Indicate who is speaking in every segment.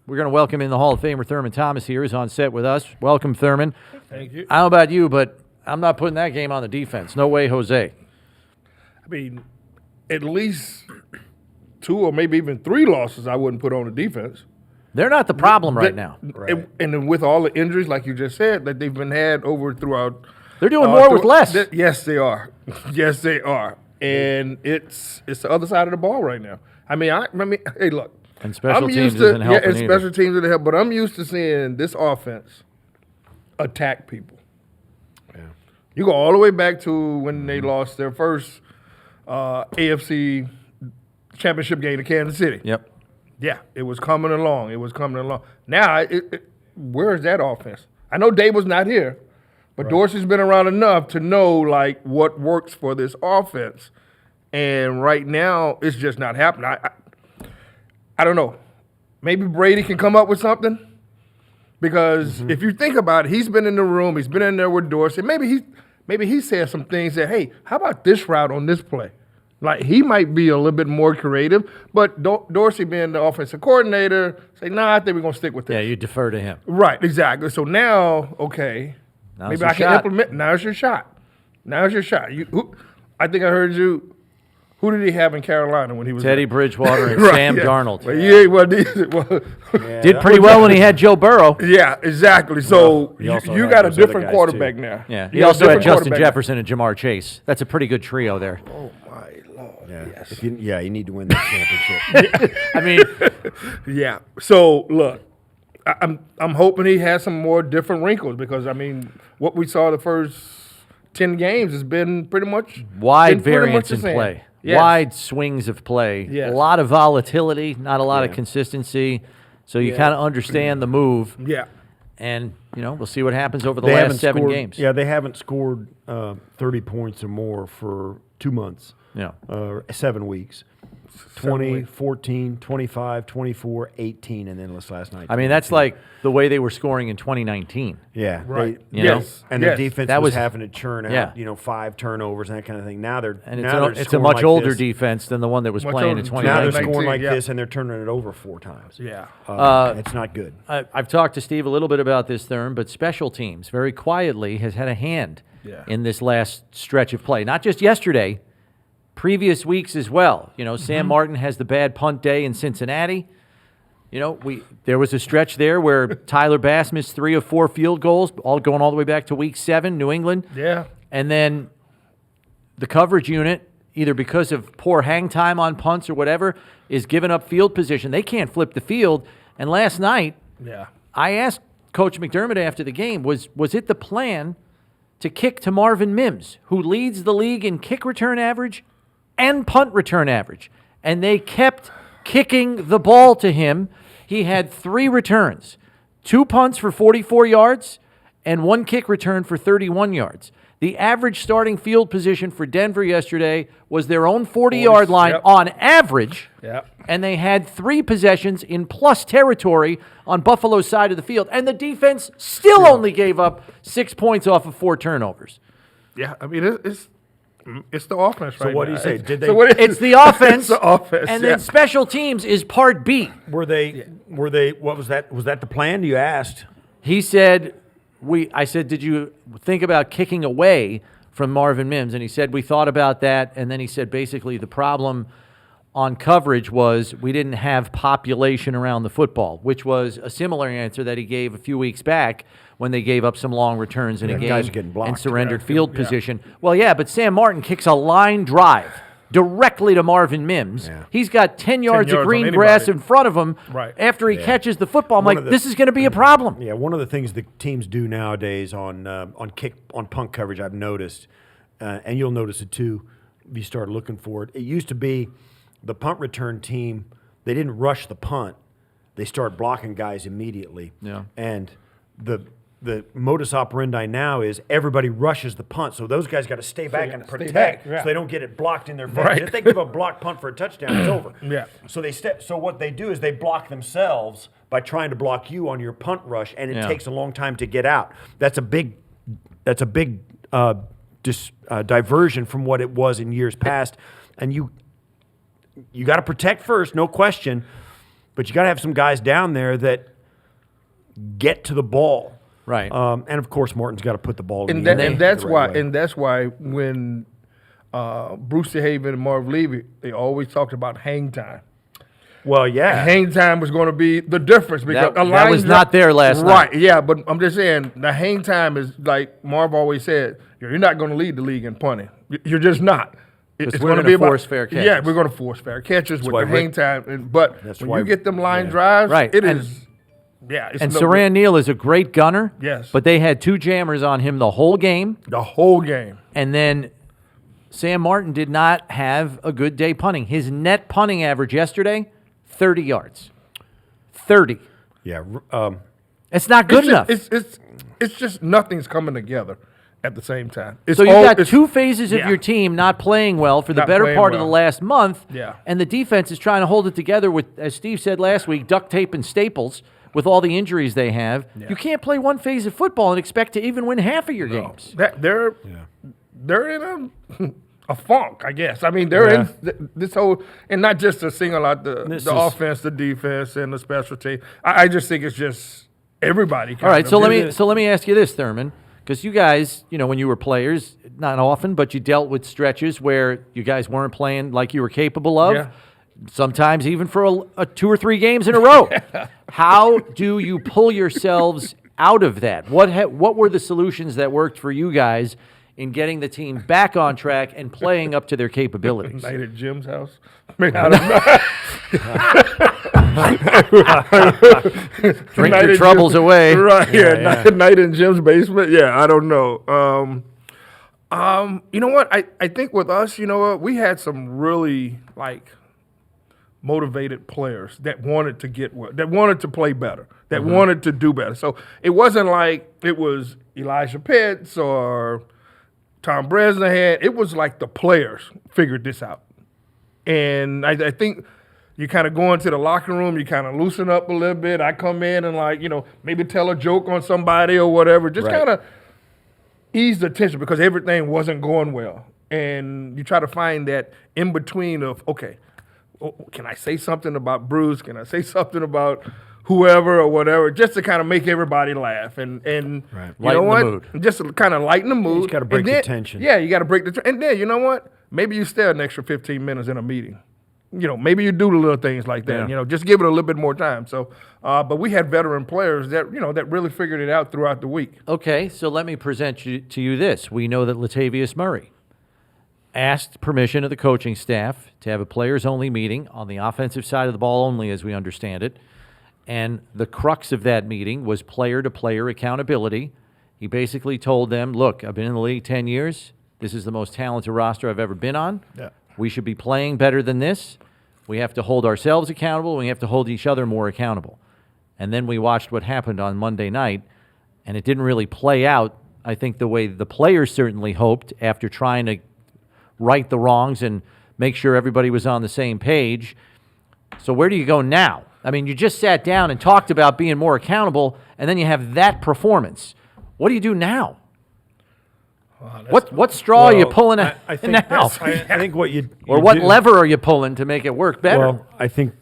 Speaker 1: We're going to welcome in the Hall of Famer Thurman Thomas here. Is on set with us. Welcome, Thurman.
Speaker 2: Thank you.
Speaker 1: I don't know about you, but I'm not putting that game on the defense. No way, Jose.
Speaker 2: I mean, at least 2 or maybe even 3 losses I wouldn't put on the defense.
Speaker 1: They're not the problem right now.
Speaker 2: And then with all the injuries, like you just said, that they've been had over throughout.
Speaker 1: They're doing more with less.
Speaker 2: Yes, they are. Yes, they are. And it's the other side of the ball right now. I mean, hey, look.
Speaker 1: And special teams isn't helping
Speaker 2: and
Speaker 1: either.
Speaker 2: special teams isn't helping. But I'm used to seeing this offense attack people.
Speaker 3: Yeah.
Speaker 2: You go all the way back to when they lost their first AFC championship game to Kansas City.
Speaker 1: Yep.
Speaker 2: Yeah, it was coming along. Now, where is that offense? I know Dable's not here, but Dorsey's been around enough to know, like, what works for this offense. And right now, it's just not happening. I don't know. Maybe Brady can come up with something. Because if you think about it, he's been in the room. He's been in there with Dorsey. Maybe he said some things that, hey, how about this route on this play? Like, he might be a little bit more creative. But Dorsey being the offensive coordinator, say, nah, I think we're going to stick with this.
Speaker 1: Yeah, you defer to him.
Speaker 2: Right, exactly. So now, okay, maybe I can implement. Now's your shot. Now's your shot. I think I heard you. Who did he have in Carolina when he was
Speaker 1: Teddy
Speaker 2: there?
Speaker 1: Bridgewater and
Speaker 2: Right,
Speaker 1: Sam
Speaker 2: yeah.
Speaker 1: Darnold.
Speaker 2: Well,
Speaker 1: Did pretty well when he had Joe Burrow.
Speaker 2: yeah, exactly. So
Speaker 3: he also
Speaker 2: you
Speaker 3: had
Speaker 2: got a
Speaker 3: those other
Speaker 2: different
Speaker 3: guys,
Speaker 2: quarterback
Speaker 3: too.
Speaker 2: now.
Speaker 1: Yeah,
Speaker 2: You
Speaker 1: he
Speaker 2: got a
Speaker 1: also had
Speaker 2: different
Speaker 1: Justin
Speaker 2: quarterback
Speaker 1: Jefferson and Jamar Chase. That's a pretty good trio there.
Speaker 2: now. Oh my Lord!
Speaker 3: Yeah.
Speaker 2: Yes.
Speaker 3: You need to win that championship.
Speaker 1: I mean,
Speaker 2: Yeah. So look, I'm hoping he has some more different wrinkles because I mean, what we saw the first 10 games has been pretty much
Speaker 1: wide
Speaker 2: pretty much
Speaker 1: variance
Speaker 2: the
Speaker 1: in
Speaker 2: same.
Speaker 1: play.
Speaker 2: Yes.
Speaker 1: Wide swings of play.
Speaker 2: Yes.
Speaker 1: A lot of volatility, not a lot of consistency. So you kind of understand the move.
Speaker 2: Yeah.
Speaker 1: And, we'll see what happens over the
Speaker 3: They
Speaker 1: last
Speaker 3: haven't
Speaker 1: 7
Speaker 3: scored-
Speaker 1: games.
Speaker 3: Yeah, they haven't scored 30 points or more for 2 months.
Speaker 1: Yeah.
Speaker 3: 7 weeks. 20, 14, 25, 24, 18, and then last night.
Speaker 1: I mean, that's
Speaker 3: 22.
Speaker 1: like the way they were scoring in 2019.
Speaker 3: Yeah,
Speaker 2: Right.
Speaker 1: You know?
Speaker 2: Yes.
Speaker 3: and
Speaker 2: Yes.
Speaker 3: the defense
Speaker 1: That
Speaker 3: was
Speaker 1: was-
Speaker 3: having to churn out,
Speaker 1: Yeah.
Speaker 3: 5 turnovers and that kind of thing. Now they're
Speaker 1: And
Speaker 3: now
Speaker 1: it's a
Speaker 3: scoring
Speaker 1: much
Speaker 3: like
Speaker 1: older
Speaker 3: this.
Speaker 1: defense than the one that was
Speaker 2: Much
Speaker 1: playing in
Speaker 2: older.
Speaker 3: Now
Speaker 1: 2019.
Speaker 3: they're scoring like
Speaker 2: yeah.
Speaker 3: this, and they're turning it over 4 times.
Speaker 2: Yeah.
Speaker 3: It's not good.
Speaker 1: I've talked to Steve a little bit about this, Thurm, but special teams, very quietly, has had a hand in this last stretch of play. Not just yesterday, previous weeks as well. Sam Martin has the bad punt day in Cincinnati. There was a stretch there where Tyler Bass missed 3 of 4 field goals, all going all the way back to week 7, New England.
Speaker 2: Yeah.
Speaker 1: And then the coverage unit, either because of poor hang time on punts or whatever, is giving up field position. They can't flip the field. And last night,
Speaker 2: Yeah.
Speaker 1: I asked Coach McDermott after the game, was it the plan to kick to Marvin Mims, who leads the league in kick return average and punt return average? And they kept kicking the ball to him. He had 3 returns, 2 punts for 44 yards and 1 kick return for 31 yards. The average starting field position for Denver yesterday was their own 40-yard line
Speaker 2: Yep.
Speaker 1: on average.
Speaker 2: Yep.
Speaker 1: And they had 3 possessions in plus territory on Buffalo's side of the field. And the defense still only gave up 6 points off of 4 turnovers.
Speaker 2: Yeah. I mean, it's the offense right now.
Speaker 3: So what do you say? Did they?
Speaker 2: So what
Speaker 1: It's the offense.
Speaker 2: It's the offense.
Speaker 1: And
Speaker 2: yeah.
Speaker 1: then special teams is part B.
Speaker 3: Were they? What was that? Was that the plan? You asked.
Speaker 1: He said, I said, did you think about kicking away from Marvin Mims? And he said, we thought about that. And then he said, basically, the problem on coverage was we didn't have population around the football, which was a similar answer that he gave a few weeks back when they gave up some long returns in a
Speaker 3: guys
Speaker 1: game
Speaker 3: are getting blocked.
Speaker 1: and surrendered
Speaker 2: Yeah.
Speaker 1: field
Speaker 2: Yeah.
Speaker 1: position. Well, yeah, but Sam Martin kicks a line drive directly to Marvin Mims.
Speaker 3: Yeah.
Speaker 1: He's got 10 yards of
Speaker 2: yards on
Speaker 1: green
Speaker 2: anybody.
Speaker 1: grass in front of him
Speaker 2: Right.
Speaker 1: after he catches the football. I'm
Speaker 3: One
Speaker 1: like,
Speaker 3: of the-
Speaker 1: this is going to be a problem.
Speaker 3: Yeah, one of the things the teams do nowadays on punt coverage, I've noticed, and you'll notice it too, if you start looking for it. It used to be the punt return team; they didn't rush the punt; they start blocking guys immediately.
Speaker 1: Yeah.
Speaker 3: And the modus operandi now is everybody rushes the punt, so those guys got to stay back and protect,
Speaker 2: back, yeah.
Speaker 3: so they don't get it blocked in their face.
Speaker 2: Right.
Speaker 3: If they give a blocked punt for a touchdown, it's over.
Speaker 2: Yeah.
Speaker 3: So So what they do is they block themselves by trying to block you on your punt rush, and it
Speaker 1: Yeah.
Speaker 3: takes a long time to get out. That's a big diversion from what it was in years past, and you got to protect first, no question. but you got to have some guys down there that get to the ball.
Speaker 1: Right.
Speaker 3: And of course, Martin's got to put the ball in
Speaker 2: And,
Speaker 3: the
Speaker 2: that,
Speaker 3: end
Speaker 2: and that's
Speaker 3: the right
Speaker 2: why.
Speaker 3: way.
Speaker 2: And that's why when Bruce DeHaven and Marv Levy, they always talked about hang time.
Speaker 3: Well, yeah.
Speaker 2: Hang time was going to be the difference because
Speaker 1: That was not there last night.
Speaker 2: Right? Yeah, but I'm just saying the hang time is like Marv always said. You're not going to lead the league in punting. You're just not. It's
Speaker 1: we're
Speaker 2: going to
Speaker 1: gonna
Speaker 2: be
Speaker 1: force
Speaker 2: about,
Speaker 1: fair catches.
Speaker 2: Yeah, we're going to force fair catches with
Speaker 3: why
Speaker 2: the hang
Speaker 3: Rick-
Speaker 2: time. But
Speaker 3: That's
Speaker 2: when
Speaker 3: why-
Speaker 2: you get them line
Speaker 3: yeah.
Speaker 2: drives,
Speaker 1: Right.
Speaker 2: it
Speaker 1: And-
Speaker 2: is. Yeah, it's
Speaker 1: And
Speaker 2: no
Speaker 1: Saran Neal is a great gunner.
Speaker 2: Yes.
Speaker 1: But they had 2 jammers on him the whole game.
Speaker 2: the whole game.
Speaker 1: And then Sam Martin did not have a good day punting. His net punting average yesterday, 30 yards. 30.
Speaker 3: Yeah.
Speaker 1: It's not good enough.
Speaker 2: It's just nothing's coming together at the same time. It's
Speaker 1: So you've
Speaker 2: all-
Speaker 1: got
Speaker 2: it's-
Speaker 1: 2 phases of
Speaker 2: yeah.
Speaker 1: your team not playing well for the
Speaker 2: Not
Speaker 1: better
Speaker 2: playing
Speaker 1: part of the
Speaker 2: well.
Speaker 1: last month.
Speaker 2: Yeah.
Speaker 1: And the defense is trying to hold it together with, as Steve said last week, duct tape and staples with all the injuries they have. You can't play one phase of football and expect to even win half of your games.
Speaker 2: They're in a funk, I guess. I mean, they're in this whole, and not just to single out the offense, the defense, and the special team. I just think it's just everybody.
Speaker 1: All right, so let me ask you this, Thurman, because you guys, when you were players, not often, but you dealt with stretches where you guys weren't playing like you were capable of.
Speaker 2: Yeah.
Speaker 1: Sometimes even for a 2 or 3 games in a row. How do you pull yourselves out of that? What were the solutions that worked for you guys in getting the team back on track and playing up to their capabilities?
Speaker 2: Night at Jim's house. I mean, I don't know.
Speaker 1: Drink
Speaker 2: Night
Speaker 1: your
Speaker 2: at
Speaker 1: troubles away.
Speaker 2: Right,
Speaker 1: Yeah,
Speaker 2: Night in Jim's basement. Yeah, I don't know. You know what? I think with us, you know what? We had some really, motivated players that wanted to get well, that wanted to play better, that wanted to do better. So it wasn't like it was Elijah Pitts or Tom Bresnahan. It was like the players figured this out. And I think you kind of go into the locker room, you kind of loosen up a little bit. I come in and maybe tell a joke on somebody or whatever, just kind of ease the tension because everything wasn't going well. And you try to find that in between of, okay, can I say something about Bruce? Can I say something about whoever or whatever, just to kind of make everybody laugh and you
Speaker 1: Lighten
Speaker 2: know
Speaker 1: the
Speaker 2: what?
Speaker 1: mood.
Speaker 2: Just to kind of lighten the mood.
Speaker 3: You just gotta break
Speaker 2: And
Speaker 3: the
Speaker 2: then-
Speaker 3: tension.
Speaker 2: Yeah, you got to break the and then you know what? Maybe you stay an extra 15 minutes in a meeting. Maybe you do the little things like that.
Speaker 1: Yeah.
Speaker 2: Just give it a little bit more time. So, but we had veteran players that that really figured it out throughout the week.
Speaker 1: Okay, so let me present to you this. We know that Latavius Murray asked permission of the coaching staff to have a players-only meeting on the offensive side of the ball only, as we understand it. And the crux of that meeting was player-to-player accountability. He basically told them, look, I've been in the league 10 years. This is the most talented roster I've ever been on.
Speaker 2: Yeah.
Speaker 1: We should be playing better than this. We have to hold ourselves accountable. We have to hold each other more accountable. And then we watched what happened on Monday night, and it didn't really play out, I think, the way the players certainly hoped after trying to right the wrongs and make sure everybody was on the same page. So where do you go now? I mean, you just sat down and talked about being more accountable, and then you have that performance. What do you do now? What straw are you pulling
Speaker 3: I think
Speaker 1: now?
Speaker 3: I think what you
Speaker 1: Or
Speaker 3: you
Speaker 1: what
Speaker 3: do-
Speaker 1: lever are you pulling to make it work better?
Speaker 3: Well, I think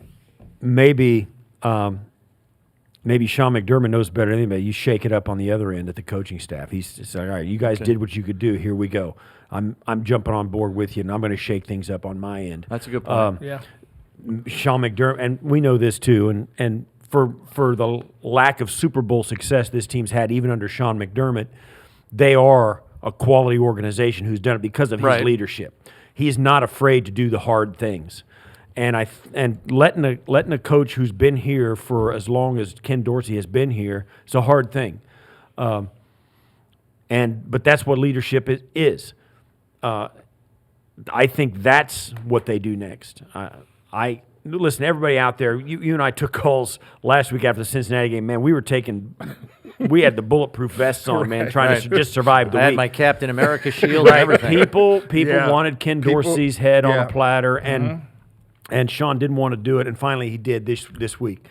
Speaker 3: maybe maybe Sean McDermott knows better than anybody. You shake it up on the other end at the coaching staff. He's just like, all right, you guys did what you could do. Here we go. I'm jumping on board with you, and I'm going to shake things up on my end.
Speaker 1: That's a good point.
Speaker 2: Yeah.
Speaker 3: Sean McDermott, and we know this too, and for the lack of Super Bowl success this team's had, even under Sean McDermott, they are a quality organization who's done it because of his
Speaker 1: Right.
Speaker 3: leadership. He's not afraid to do the hard things, and letting a coach who's been here for as long as Ken Dorsey has been here, it's a hard thing, but that's what leadership is. I think that's what they do next. I listen, everybody out there. You and I took calls last week after the Cincinnati game. Man, we had the bulletproof vests on, man, trying to just survive the
Speaker 1: I had
Speaker 3: week.
Speaker 1: my Captain America shield and everything.
Speaker 3: People
Speaker 2: Yeah.
Speaker 3: wanted Ken
Speaker 2: People-
Speaker 3: Dorsey's head on
Speaker 2: yeah.
Speaker 3: a platter, and Sean didn't want to do it, and finally he did this week.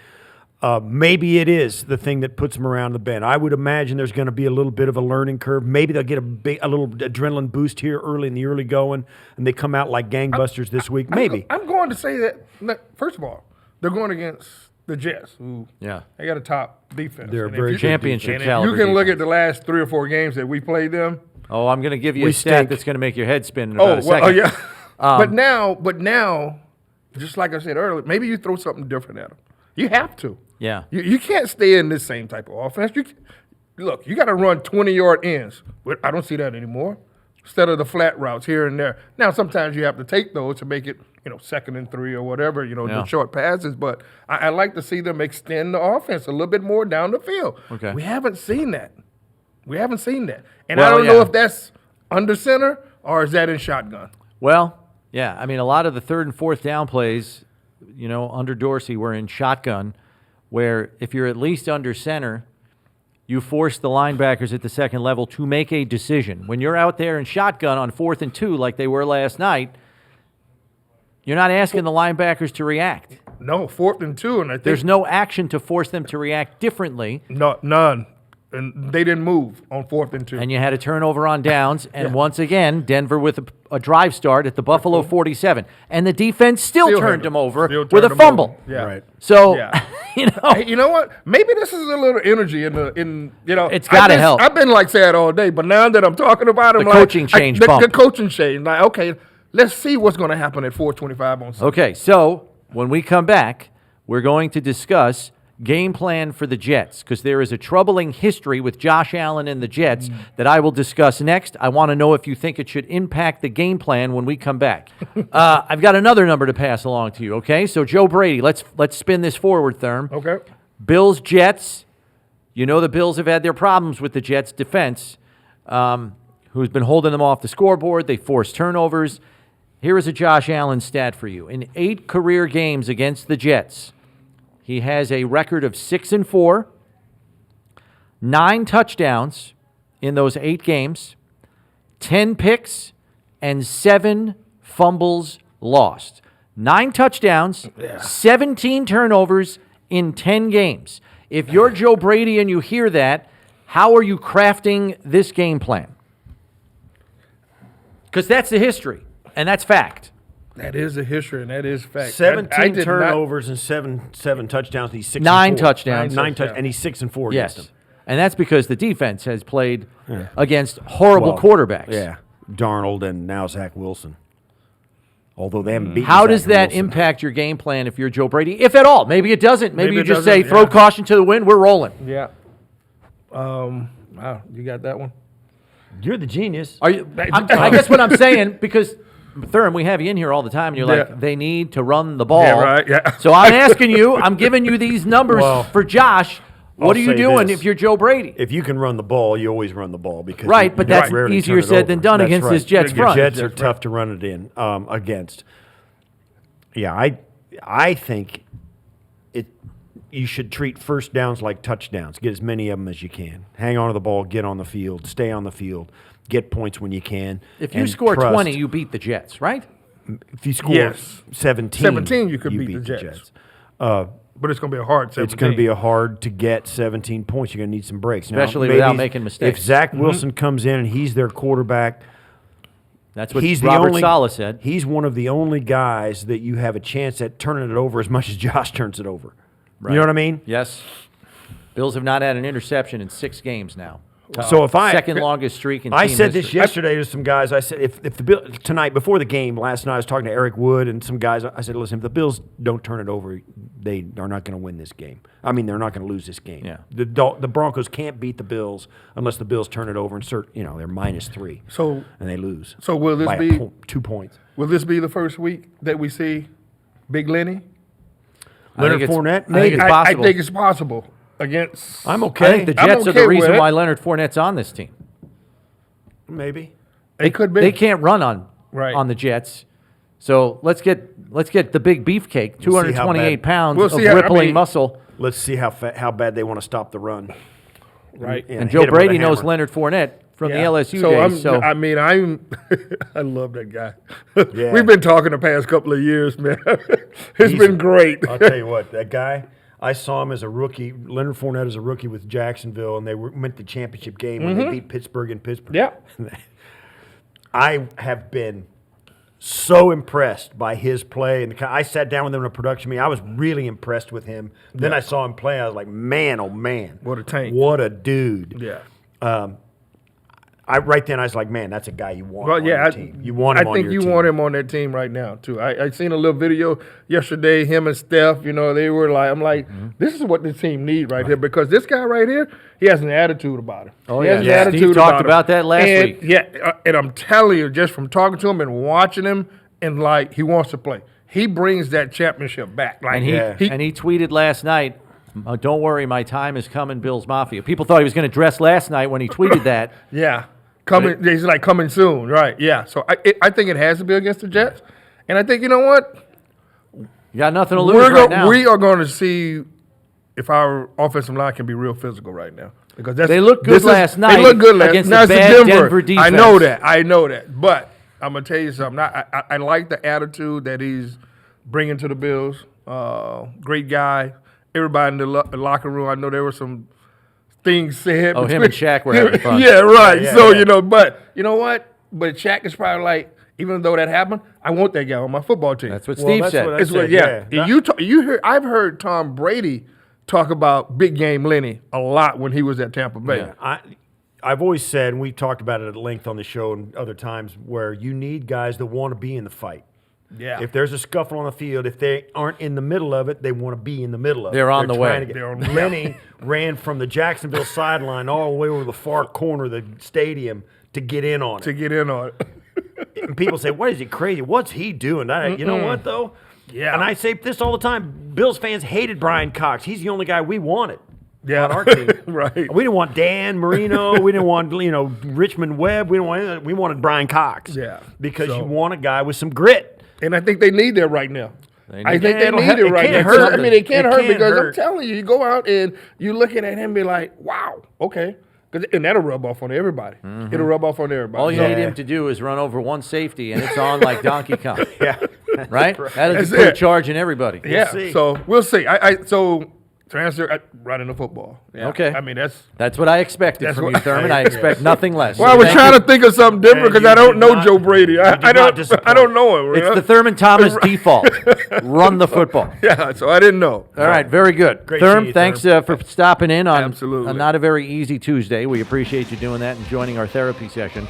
Speaker 3: Maybe it is the thing that puts them around the bend. I would imagine there's going to be a little bit of a learning curve. Maybe they'll get a little adrenaline boost here early in the early going, and they come out like gangbusters this week. Maybe.
Speaker 2: I'm going to say that, first of all, they're going against the Jets, who
Speaker 1: Yeah.
Speaker 2: they got a top defense.
Speaker 3: They're
Speaker 2: And if
Speaker 3: very
Speaker 2: you-
Speaker 3: good
Speaker 1: Championship
Speaker 2: and if
Speaker 1: caliber.
Speaker 2: you can look
Speaker 1: defense.
Speaker 2: at the last 3 or 4 games that we played them.
Speaker 1: Oh, I'm going to give you
Speaker 3: We
Speaker 1: a stat
Speaker 3: stink.
Speaker 1: that's going to make your head spin in about a second.
Speaker 2: Oh yeah. But now, just like I said earlier, maybe you throw something different at them. You have to.
Speaker 1: Yeah.
Speaker 2: You can't stay in this same type of offense. Look, you got to run 20-yard ends. But I don't see that anymore. Instead of the flat routes here and there. Now, sometimes you have to take those to make it, 2nd and 3 or whatever,
Speaker 1: Yeah.
Speaker 2: the short passes. But I like to see them extend the offense a little bit more down the field.
Speaker 1: Okay.
Speaker 2: We haven't seen that. And
Speaker 1: Well,
Speaker 2: I don't know
Speaker 1: yeah.
Speaker 2: if that's under center or is that in shotgun.
Speaker 1: Well, yeah. I mean, a lot of the 3rd and 4th down plays, under Dorsey were in shotgun, where if you're at least under center, you force the linebackers at the second level to make a decision. When you're out there in shotgun on 4th and 2, like they were last night, you're not asking the linebackers to react.
Speaker 2: No, 4th and 2, and I think
Speaker 1: There's no action to force them to react differently.
Speaker 2: none. And they didn't move on 4th and 2.
Speaker 1: And you had a turnover on downs, and once again, Denver with a drive start at the Buffalo 47. And the defense still
Speaker 2: Still
Speaker 1: turned
Speaker 2: had
Speaker 1: them
Speaker 2: it.
Speaker 1: over
Speaker 2: Still
Speaker 1: with
Speaker 2: turned
Speaker 1: a
Speaker 2: them
Speaker 1: fumble.
Speaker 2: over. Yeah.
Speaker 3: Right.
Speaker 1: So,
Speaker 2: Yeah.
Speaker 1: know,
Speaker 2: Hey, you know what? Maybe this is a little energy in
Speaker 1: It's gotta
Speaker 2: I've been-
Speaker 1: help.
Speaker 2: I've been like that all day, but now that I'm talking about it,
Speaker 1: The
Speaker 2: I'm like,
Speaker 1: coaching change
Speaker 2: the
Speaker 1: bump.
Speaker 2: coaching change. Like, okay, let's see what's going to happen at 4:25 on Sunday.
Speaker 1: okay, so when we come back, we're going to discuss game plan for the Jets, because there is a troubling history with Josh Allen and the Jets that I will discuss next. I want to know if you think it should impact the game plan when we come back. I've got another number to pass along to you, okay? So Joe Brady, let's spin this forward, Thurm.
Speaker 2: Okay.
Speaker 1: Bills, Jets. The Bills have had their problems with the Jets' defense, who's been holding them off the scoreboard. They force turnovers. Here is a Josh Allen stat for you. In 8 career games against the Jets, he has a record of 6-4, 9 touchdowns in those 8 games, 10 picks, and 7 fumbles lost. 9 touchdowns, 17 turnovers in 10 games. If you're Joe Brady and you hear that, how are you crafting this game plan? Because that's the history, and that's fact.
Speaker 2: That is a history, and that is fact.
Speaker 3: 17
Speaker 2: I did
Speaker 3: turnovers and seven touchdowns. He's 6
Speaker 1: 9
Speaker 3: and 4.
Speaker 1: touchdowns.
Speaker 3: Nine and he's 6-4 against
Speaker 1: Yes.
Speaker 3: them.
Speaker 1: And that's because the defense has played against horrible
Speaker 3: Well,
Speaker 1: quarterbacks.
Speaker 3: Yeah, Darnold and now Zach Wilson. Although they haven't beaten
Speaker 1: How
Speaker 3: Zach
Speaker 1: does that
Speaker 3: Wilson.
Speaker 1: impact your game plan if you're Joe Brady? If at all. Maybe it doesn't. Maybe you
Speaker 2: it
Speaker 1: just say,
Speaker 2: doesn't,
Speaker 1: throw
Speaker 2: yeah.
Speaker 1: caution to the wind, we're rolling.
Speaker 2: Yeah. Wow, you got that one.
Speaker 3: You're the genius.
Speaker 1: Are you? I guess what I'm saying, because Thurm, we have you in here all the time, and you're
Speaker 2: Yeah.
Speaker 1: like, they need to run the ball.
Speaker 2: Yeah, right, yeah.
Speaker 1: So I'm asking you, I'm giving you these numbers
Speaker 3: Well,
Speaker 1: for Josh. What
Speaker 3: I'll
Speaker 1: are you
Speaker 3: say
Speaker 1: doing
Speaker 3: this.
Speaker 1: if you're Joe Brady?
Speaker 3: If you can run the ball, you always run the ball because
Speaker 1: Right,
Speaker 3: you
Speaker 1: but
Speaker 3: don't
Speaker 1: that's
Speaker 3: rarely
Speaker 1: easier
Speaker 3: turn it
Speaker 1: said than
Speaker 3: over.
Speaker 1: done
Speaker 3: That's
Speaker 1: against
Speaker 3: right.
Speaker 1: this Jets
Speaker 3: The
Speaker 1: front.
Speaker 3: Jets are tough to run it in against. Yeah, I think you should treat first downs like touchdowns. Get as many of them as you can. Hang on to the ball, get on the field, stay on the field, get points when you can.
Speaker 1: If you
Speaker 3: and
Speaker 1: score
Speaker 3: trust.
Speaker 1: 20, you beat the Jets, right?
Speaker 3: If you score
Speaker 2: Yes.
Speaker 3: 17,
Speaker 2: you could beat the Jets.
Speaker 3: Jets.
Speaker 2: But it's going to be a hard 17.
Speaker 3: It's going to be a hard to get 17 points. You're going to need some breaks. Now,
Speaker 1: Especially
Speaker 3: maybe
Speaker 1: without making mistakes.
Speaker 3: If Zach Wilson comes in and he's their quarterback,
Speaker 1: That's what
Speaker 3: he's
Speaker 1: Robert
Speaker 3: the only,
Speaker 1: Saleh said.
Speaker 3: He's one of the only guys that you have a chance at turning it over as much as Josh turns it over.
Speaker 1: Right.
Speaker 3: You know what I mean?
Speaker 1: Yes. Bills have not had an interception in 6 games now.
Speaker 3: So if I
Speaker 1: Second longest streak in
Speaker 3: I
Speaker 1: team
Speaker 3: said this
Speaker 1: history.
Speaker 3: yesterday to some guys. I said if the Bill tonight before the game last night I was talking to Eric Wood and some guys. I said, listen, if the Bills don't turn it over, they are not going to win this game. I mean, they're not going to lose this game.
Speaker 1: Yeah.
Speaker 3: The Broncos can't beat the Bills unless the Bills turn it over and they're -3.
Speaker 2: So
Speaker 3: and they lose.
Speaker 2: So will this
Speaker 3: by
Speaker 2: be
Speaker 3: 2 points?
Speaker 2: Will this be the first week that we see Big Lenny?
Speaker 3: Leonard
Speaker 1: it's-
Speaker 3: Fournette,
Speaker 1: I think
Speaker 3: maybe.
Speaker 1: it's
Speaker 2: I
Speaker 1: possible.
Speaker 2: think it's possible against.
Speaker 3: I'm
Speaker 1: I
Speaker 3: okay.
Speaker 1: think the
Speaker 2: I'm
Speaker 1: Jets are
Speaker 2: okay
Speaker 1: the
Speaker 2: with
Speaker 1: reason
Speaker 2: it.
Speaker 1: why Leonard Fournette's on this team.
Speaker 3: Maybe.
Speaker 2: It could be.
Speaker 1: They can't run on
Speaker 2: Right.
Speaker 1: on the Jets. So let's get the big beefcake,
Speaker 3: We'll see how
Speaker 1: 228
Speaker 3: bad-
Speaker 1: pounds
Speaker 2: We'll
Speaker 1: of
Speaker 2: see how- I
Speaker 1: rippling
Speaker 2: mean-
Speaker 1: muscle.
Speaker 3: Let's see how bad they want to stop the run.
Speaker 2: Right.
Speaker 3: Yeah,
Speaker 1: And
Speaker 3: hit
Speaker 1: Joe
Speaker 3: 'em with a
Speaker 1: Brady knows
Speaker 3: hammer.
Speaker 1: Leonard Fournette from the
Speaker 2: Yeah.
Speaker 1: LSU
Speaker 2: so
Speaker 1: days. So
Speaker 2: I'm I love that guy.
Speaker 3: Yeah.
Speaker 2: We've been talking the past couple of years, man. It's
Speaker 3: He's-
Speaker 2: been great.
Speaker 3: I'll tell you what, that guy, I saw him as a rookie, Leonard Fournette as a rookie with Jacksonville, and they went to the championship game when they beat Pittsburgh in Pittsburgh.
Speaker 2: Yeah.
Speaker 3: I have been so impressed by his play. And I sat down with him in a production meeting. I was really impressed with him. Then I saw him play. I was like, man, oh, man.
Speaker 2: What a tank.
Speaker 3: What a dude.
Speaker 2: Yeah.
Speaker 3: Right then, I was like, man, that's a guy you want
Speaker 2: Well,
Speaker 3: on
Speaker 2: yeah,
Speaker 3: your team. You want him on your team.
Speaker 2: I think you want him on that team right now, too. I seen a little video yesterday, him and Steph, they were like, I'm like, this is what the team need right here, because this guy right here, he has an attitude about him.
Speaker 1: Oh,
Speaker 2: he
Speaker 1: yeah.
Speaker 2: has an attitude
Speaker 1: Steve talked
Speaker 2: him.
Speaker 1: about that last week.
Speaker 2: Yeah, and I'm telling you, just from talking to him and watching him, and like, he wants to play. He brings that championship back. Like,
Speaker 1: And he tweeted last night, don't worry, my time is coming, Bills Mafia. People thought he was going to dress last night when he tweeted that.
Speaker 2: Yeah. He's like coming soon, right? Yeah. So I think it has to be against the Jets, and I think you know what?
Speaker 1: You got nothing to lose right now.
Speaker 2: We are going to see if our offensive line can be real physical right now, because
Speaker 1: They looked good last night
Speaker 2: They looked good
Speaker 1: against
Speaker 2: now
Speaker 1: the
Speaker 2: it's
Speaker 1: bad
Speaker 2: Denver.
Speaker 1: Denver defense.
Speaker 2: I know that. But I'm gonna tell you something. I like the attitude that he's bringing to the Bills. Great guy. Everybody in the locker room. I know there were some things said.
Speaker 1: Oh, him and Shaq were having fun.
Speaker 2: Yeah, right.
Speaker 3: Yeah,
Speaker 2: so
Speaker 3: yeah.
Speaker 2: but you know what? But Shaq is probably like, even though that happened, I want that guy on my football team.
Speaker 1: That's what Steve
Speaker 3: that's
Speaker 1: said.
Speaker 3: what I
Speaker 2: It's
Speaker 3: said,
Speaker 2: what, yeah. I've heard Tom Brady talk about big game Lenny a lot when he was at Tampa Bay.
Speaker 3: Yeah. I've always said, and we've talked about it at length on the show and other times, where you need guys that want to be in the fight.
Speaker 2: Yeah.
Speaker 3: If there's a scuffle on the field, if they aren't in the middle of it, they want to be in the middle of it.
Speaker 1: They're on the way.
Speaker 3: Lenny ran from the Jacksonville sideline all the way over the far corner of the stadium to get in on it. And people say, what is he crazy? What's he doing? You know what, though?
Speaker 2: Yeah.
Speaker 3: And I say this all the time. Bills fans hated Brian Cox. He's the only guy we wanted.
Speaker 2: Yeah.
Speaker 3: On our team.
Speaker 2: Right.
Speaker 3: We didn't want Dan Marino. We didn't want Richmond Webb. We wanted Brian Cox.
Speaker 2: Yeah.
Speaker 3: Because you want a guy with some grit.
Speaker 2: And I think they need that right now. I think they
Speaker 3: it'll
Speaker 2: need
Speaker 3: help-
Speaker 2: it
Speaker 3: it
Speaker 2: right
Speaker 3: can't
Speaker 2: now.
Speaker 3: hurt.
Speaker 2: I mean, it can't hurt because I'm
Speaker 3: hurt.
Speaker 2: telling you, you go out and you looking at him and be like, wow, okay. And that'll rub off on everybody. It'll rub off on everybody.
Speaker 1: All you need him to do is run over one safety, and it's on like Donkey Kong.
Speaker 3: Yeah.
Speaker 1: Right? That'll
Speaker 2: That's
Speaker 1: put a
Speaker 2: it.
Speaker 1: charge in everybody.
Speaker 2: Yeah,
Speaker 3: see.
Speaker 2: so we'll see. So to answer, running the football. Yeah.
Speaker 1: Okay.
Speaker 2: I mean,
Speaker 1: That's what I expected
Speaker 2: That's
Speaker 1: from
Speaker 2: what-
Speaker 1: you, Thurman. I expect nothing less.
Speaker 2: well, I
Speaker 1: So
Speaker 2: was
Speaker 1: thank
Speaker 2: trying
Speaker 1: you.
Speaker 2: to think of something different because
Speaker 3: you
Speaker 2: I don't
Speaker 3: did
Speaker 2: know
Speaker 3: not-
Speaker 2: Joe Brady. I
Speaker 3: not
Speaker 2: don't
Speaker 3: disappoint.
Speaker 2: know him.
Speaker 1: It's the Thurman Thomas default. Run the football.
Speaker 2: Yeah, so I didn't know.
Speaker 1: All right, very good.
Speaker 3: Great
Speaker 1: Thurm,
Speaker 3: seeing you,
Speaker 1: thanks
Speaker 3: Thurm.
Speaker 1: for stopping in on
Speaker 2: Absolutely.
Speaker 1: a not a very easy Tuesday. We appreciate you doing that and joining our therapy session.